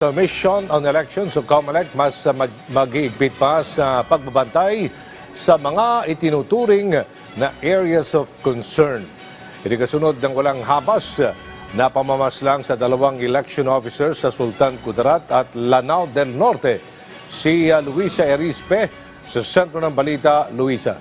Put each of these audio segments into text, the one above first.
Commission on Elections o COMELEC mas mag-iigpit pa sa pagbabantay sa mga itinuturing na areas of concern. Ito kasunod ng walang habas na pamamaslang sa dalawang election officers sa Sultan Kudarat at Lanao del Norte. Si Luisa Erispe sa sentro ng balita. Luisa.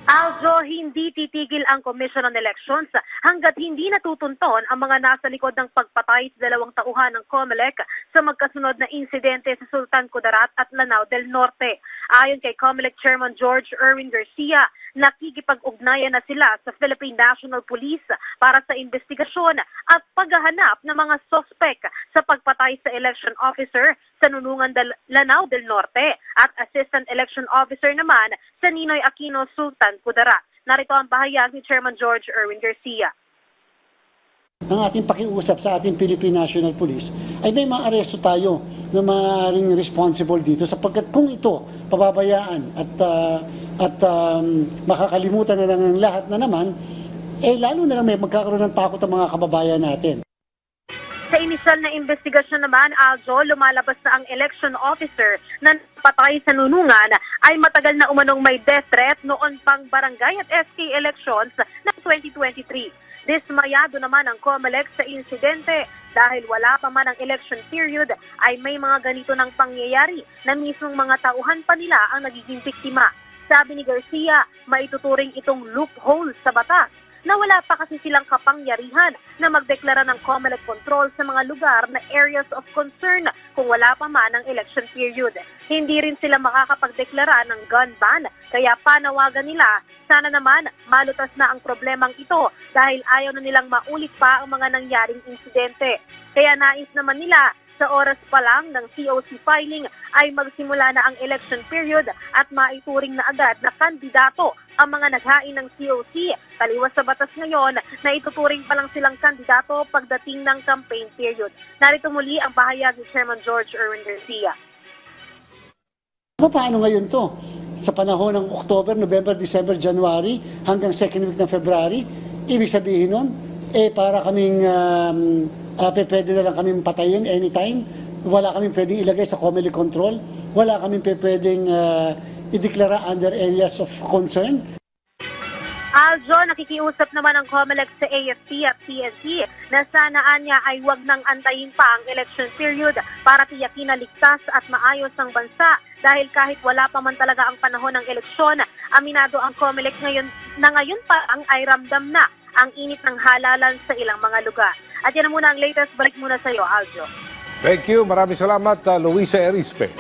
Aljo, hindi titigil ang Commission on Elections hanggat hindi natutunton ang mga nasa likod ng pagpatay sa dalawang tauhan ng COMELEC sa magkasunod na insidente sa Sultan Kudarat at Lanao del Norte. Ayon kay COMELEC Chairman George Erwin Garcia, nakikipag-ugnayan na sila sa Philippine National Police para sa investigasyon at paghahanap ng mga sospek sa pagpatay sa election officer sa Nunungan Lanao del Norte at Assistant Election Officer naman sa Ninoy Aquino Sultan Kudarat. Narito ang pahayag ni Chairman George Erwin Garcia. Ang ating pakiusap sa ating Philippine National Police ay may maaresto tayo na maaaring responsible dito sapagkat kung ito pababayaan at makakalimutan na lang ang lahat na naman, lalo na lang may magkakaroon ng takot ang mga kababayan natin. Sa inisyal na investigasyon naman, Aljo, lumalabas na ang election officer na napatay sa Nunungan ay matagal na umanong may death threat noon pang barangay at SK elections ng 2023. Dismayado naman ang COMELEC sa insidente dahil wala pa man ang election period ay may mga ganito ng pangyayari na mismong mga tauhan pa nila ang nagiging biktima. Sabi ni Garcia, maituturing itong loophole sa batas na wala pa kasi silang kapangyarihan na magdeklara ng COMELEC control sa mga lugar na areas of concern kung wala pa man ang election period. Hindi rin sila makakapagdeklara ng gun ban, kaya panawagan nila, sana naman malutas na ang problemang ito dahil ayaw na nilang maulit pa ang mga nangyaring insidente. Kaya nais naman nila sa oras pa lang ng COC filing ay magsimula na ang election period at maituring na agad na kandidato ang mga naghain ng COC. Taliwas sa batas ngayon na ituturing pa lang silang kandidato pagdating ng campaign period. Narito muli ang pahayag ni Chairman George Erwin Garcia. Paano ngayon to? Sa panahon ng October, November, December, January hanggang second week ng February, ibig sabihin nun, para kaming pwede na lang kaming patayin anytime. Wala kaming pwedeng ilagay sa COMELEC control. Wala kaming pwedeng ideklara under areas of concern. Aljo, nakikiusap naman ang COMELEC sa AFP at PNP na sanaan niya ay wag nang antayin pa ang election period para tiyakin na ligtas at maayos ang bansa dahil kahit wala pa man talaga ang panahon ng eleksyon, aminado ang COMELEC ngayon pa ang ay ramdam na ang init ng halalan sa ilang mga lugar. At yan muna ang latest. Balik muna sa iyo, Aljo. Thank you. Maraming salamat, Luisa Erispe.